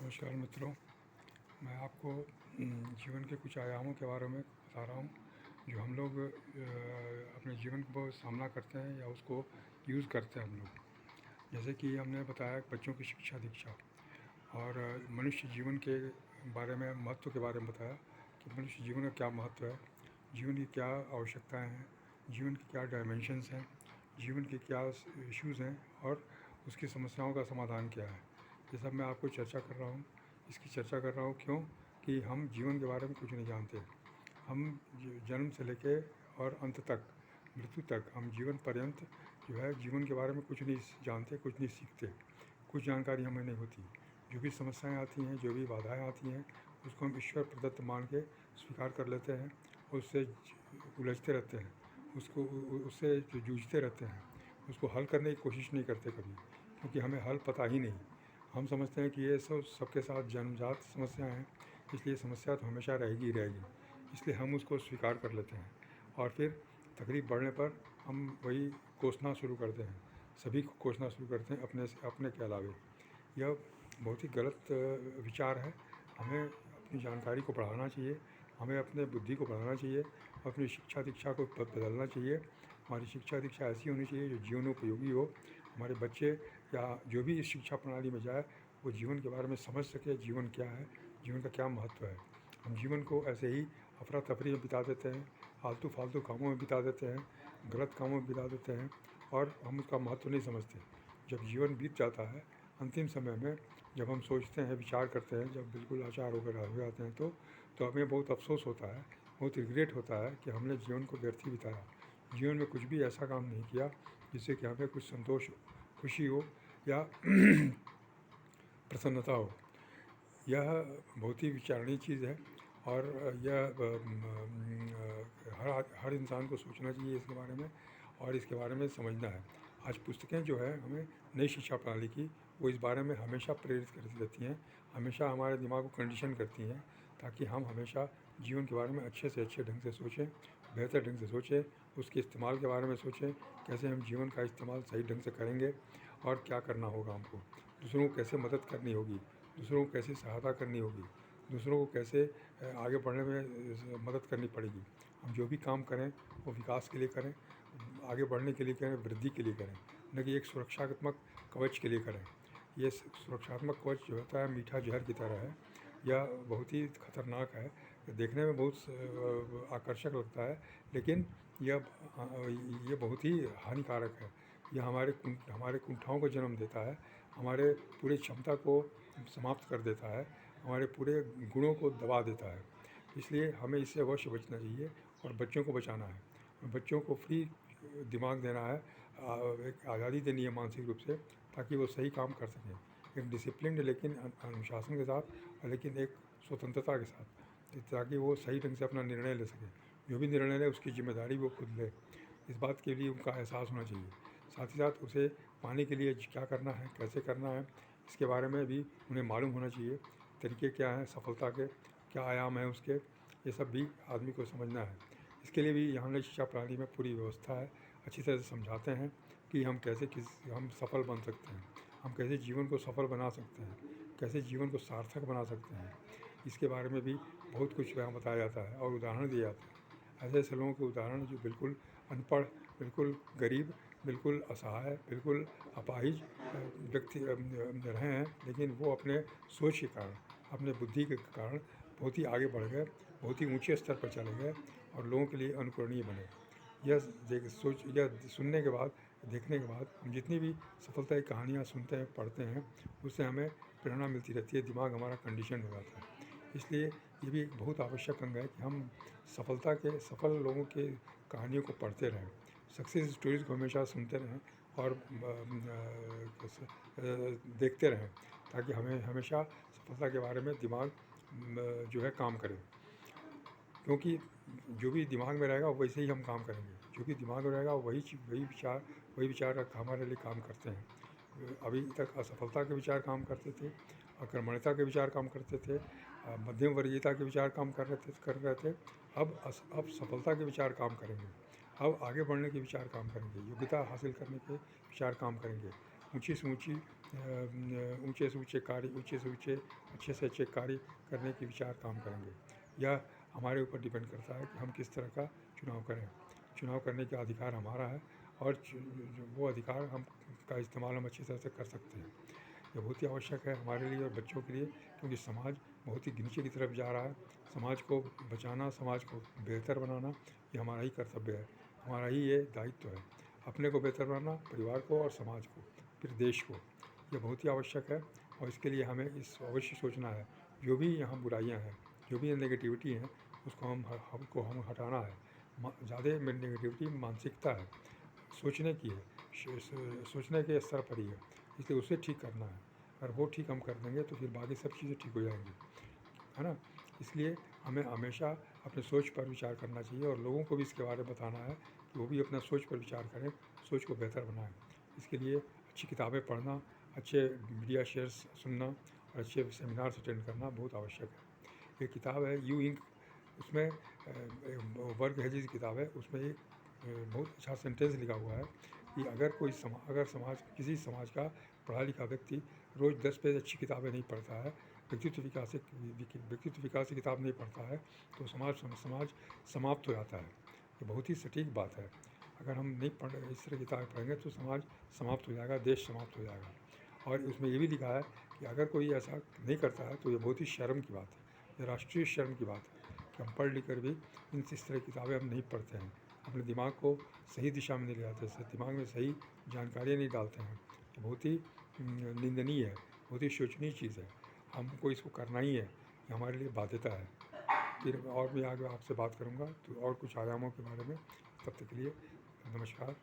नमस्कार मित्रों, मैं आपको जीवन के कुछ आयामों के बारे में बता रहा हूँ जो हम लोग अपने जीवन को सामना करते हैं या उसको यूज़ करते हैं हम लोग। जैसे कि हमने बताया बच्चों की शिक्षा दीक्षा और मनुष्य जीवन के बारे में, महत्व के बारे में बताया कि मनुष्य जीवन का क्या महत्व है, जीवन की क्या आवश्यकताएँ हैं, जीवन की क्या डायमेंशंस हैं, जीवन के क्या इश्यूज़ हैं और उसकी समस्याओं का समाधान क्या है। ये सब मैं आपको चर्चा कर रहा हूँ। इसकी चर्चा कर रहा हूँ क्यों कि हम जीवन के बारे में कुछ नहीं जानते। हम जन्म से लेके और अंत तक, मृत्यु तक, हम जीवन पर्यंत जो है जीवन के बारे में कुछ नहीं जानते, कुछ नहीं सीखते, कुछ जानकारी हमें नहीं होती। जो भी समस्याएं आती हैं, जो भी बाधाएं आती हैं, उसको हम ईश्वर प्रदत्त मान के स्वीकार कर लेते हैं और उससे उलझते रहते हैं, उससे जूझते रहते हैं, उसको हल करने की कोशिश नहीं करते कभी, क्योंकि हमें हल पता ही नहीं। हम समझते हैं कि ये सब सबके साथ जन्मजात समस्याएं हैं, इसलिए समस्या तो हमेशा रहेगी ही रहेगी, इसलिए हम उसको स्वीकार कर लेते हैं और फिर तकलीफ बढ़ने पर हम वही कोसना शुरू करते हैं, सभी को कोसना शुरू करते हैं अपने के अलावे। यह बहुत ही गलत विचार है। हमें अपनी जानकारी को बढ़ाना चाहिए, हमें अपने बुद्धि को बढ़ाना चाहिए, अपनी शिक्षा दीक्षा को बदलना चाहिए। हमारी शिक्षा दीक्षा ऐसी होनी चाहिए जो जीवनोपयोगी हो। हमारे बच्चे या जो भी इस शिक्षा प्रणाली में जाए वो जीवन के बारे में समझ सके, जीवन क्या है, जीवन का क्या महत्व है। हम जीवन को ऐसे ही अफरा तफरी में बिता देते हैं, आलतू फालतू कामों में बिता देते हैं, गलत कामों में बिता देते हैं और हम उसका महत्व नहीं समझते। जब जीवन बीत जाता है, अंतिम समय में जब हम सोचते हैं, विचार करते हैं, जब बिल्कुल लाचार होकर हो जाते हैं तो हमें बहुत अफसोस होता है, बहुत रिग्रेट होता है कि हमने जीवन को व्यर्थ ही बिताया। जीवन में कुछ भी ऐसा काम नहीं किया जिससे कि हमें कुछ संतोष, खुशी हो या प्रसन्नता हो। यह बहुत ही विचारणीय चीज़ है और यह हर इंसान को सोचना चाहिए इसके बारे में और इसके बारे में समझना है। आज पुस्तकें जो है हमें नई शिक्षा प्रणाली की, वो इस बारे में हमेशा प्रेरित करती रहती हैं, हमेशा हमारे दिमाग को कंडीशन करती हैं ताकि हम हमेशा जीवन के बारे में अच्छे से अच्छे ढंग से सोचें, बेहतर ढंग से सोचें, उसके इस्तेमाल के बारे में सोचें, कैसे हम जीवन का इस्तेमाल सही ढंग से करेंगे और क्या करना होगा हमको, दूसरों को कैसे मदद करनी होगी, दूसरों को कैसे सहायता करनी होगी, दूसरों को कैसे आगे बढ़ने में मदद करनी पड़ेगी। हम जो भी काम करें वो विकास के लिए करें, आगे बढ़ने के लिए करें, वृद्धि के लिए करें, न कि एक सुरक्षात्मक कवच के लिए करें। ये सुरक्षात्मक कवच जो होता है मीठा जहर की तरह है, यह बहुत ही खतरनाक है, देखने में बहुत आकर्षक लगता है, लेकिन यह बहुत ही हानिकारक है। यह हमारे कुंठाओं को जन्म देता है, हमारे पूरे क्षमता को समाप्त कर देता है, हमारे पूरे गुणों को दबा देता है। इसलिए हमें इससे अवश्य बचना चाहिए और बच्चों को बचाना है। बच्चों को फ्री दिमाग देना है, एक आज़ादी देनी है मानसिक रूप से, ताकि वो सही काम कर सकें, एक डिसिप्लिन लेकिन अनुशासन के साथ, लेकिन एक स्वतंत्रता के साथ, ताकि वो सही ढंग से अपना निर्णय ले सकें। जो भी निर्णय ले उसकी जिम्मेदारी वो खुद ले, इस बात के लिए उनका एहसास होना चाहिए। साथ ही साथ उसे पाने के लिए क्या करना है, कैसे करना है, इसके बारे में भी उन्हें मालूम होना चाहिए। तरीके क्या हैं, सफलता के क्या आयाम हैं उसके, ये सब भी आदमी को समझना है। इसके लिए भी यहाँ की शिक्षा प्रणाली में पूरी व्यवस्था है, अच्छी तरह से समझाते हैं कि हम हम सफल बन सकते हैं, हम कैसे जीवन को सफल बना सकते हैं, कैसे जीवन को सार्थक बना सकते हैं। इसके बारे में भी बहुत कुछ वहाँ बताया जाता है और उदाहरण दिए जाते हैं। ऐसे ऐसे लोगों के उदाहरण जो बिल्कुल अनपढ़, बिल्कुल गरीब, बिल्कुल असहाय, बिल्कुल अपाहिज व्यक्ति रहे हैं, लेकिन वो अपने सोच के कारण, अपने बुद्धि के कारण बहुत ही आगे बढ़ गए, बहुत ही ऊंचे स्तर पर चले गए और लोगों के लिए अनुकरणीय बने। यह सुनने के बाद, देखने के बाद हम जितनी भी सफलता की कहानियाँ सुनते हैं, पढ़ते हैं, उससे हमें प्रेरणा मिलती रहती है, दिमाग हमारा कंडीशन हो जाता है। इसलिए ये भी एक बहुत आवश्यक अंग है कि हम सफल लोगों के कहानियों को पढ़ते रहें, सक्सेस स्टोरीज़ को हमेशा सुनते रहें और देखते रहें, ताकि हमें हमेशा सफलता के बारे में दिमाग जो है काम करे। क्योंकि जो भी दिमाग में रहेगा वैसे ही हम काम करेंगे, जो भी दिमाग में रहेगा वही विचार हमारे लिए काम करते हैं। अभी तक असफलता के विचार काम करते थे, अकर्मण्यता के विचार काम करते थे, मध्यम वर्गीयता के विचार काम कर रहे थे। अब सफलता के विचार काम करेंगे, अब आगे बढ़ने के विचार काम करेंगे, योग्यता हासिल करने के विचार काम करेंगे, ऊंची से ऊंची ऊंचे से ऊंचे कार्य, ऊंचे से ऊंचे, अच्छे से अच्छे कार्य करने के विचार काम करेंगे। यह हमारे ऊपर डिपेंड करता है कि हम किस तरह का चुनाव करें। चुनाव करने का अधिकार हमारा है और वो अधिकार हम का इस्तेमाल हम अच्छी तरह से कर सकते हैं। ये बहुत ही आवश्यक है हमारे लिए और बच्चों के लिए, क्योंकि समाज बहुत ही नीचे की तरफ जा रहा है। समाज को बचाना, समाज को बेहतर बनाना, ये हमारा ही कर्तव्य है, हमारा ही ये दायित्व है। अपने को बेहतर बनाना, परिवार को और समाज को, फिर देश को, ये बहुत ही आवश्यक है। और इसके लिए हमें इस अवश्य सोचना है, जो भी यहाँ बुराइयाँ हैं, जो भी नेगेटिविटी हैं, उसको हमको हटाना है। ज़्यादा नेगेटिविटी मानसिकता है, सोचने की है, सोचने के स्तर पर ही है, इसलिए उसे ठीक करना है। अगर वो ठीक हम कर देंगे तो फिर बाकी सब चीज़ें ठीक हो जाएंगी, है ना। इसलिए हमें हमेशा अपने सोच पर विचार करना चाहिए और लोगों को भी इसके बारे में बताना है कि वो भी अपना सोच पर विचार करें, सोच को बेहतर बनाएं। इसके लिए अच्छी किताबें पढ़ना, अच्छे मीडिया शेयर्स सुनना और अच्छे सेमिनार्स अटेंड करना बहुत आवश्यक है। एक किताब है यू इंक, उसमें वर्ग हेजिस की किताब है, उसमें एक बहुत अच्छा सेंटेंस लिखा हुआ है कि अगर किसी समाज का पढ़ा लिखा व्यक्ति रोज़ 10 पेज अच्छी किताबें नहीं पढ़ता है, व्यक्तित्व विकास की किताब नहीं पढ़ता है, तो समाज समाप्त हो जाता है। ये बहुत ही सटीक बात है। अगर हम नहीं पढ़ इस तरह किताबें पढ़ेंगे तो समाज समाप्त हो जाएगा, देश समाप्त हो जाएगा। और उसमें ये भी लिखा है कि अगर कोई ऐसा नहीं करता है तो ये बहुत ही शर्म की बात है, ये राष्ट्रीय शर्म की बात है कि हम पढ़ लिख कर भी इस तरह की किताबें हम नहीं पढ़ते हैं, अपने दिमाग को सही दिशा में नहीं ले जाते, दिमाग में सही जानकारियाँ नहीं डालते हैं। तो बहुत ही निंदनीय है, बहुत ही शोचनीय चीज़ है। हमको इसको करना ही है, ये हमारे लिए बाध्यता है। फिर और भी आगे आपसे बात करूँगा तो और कुछ आयामों के बारे में। तब तक के लिए नमस्कार।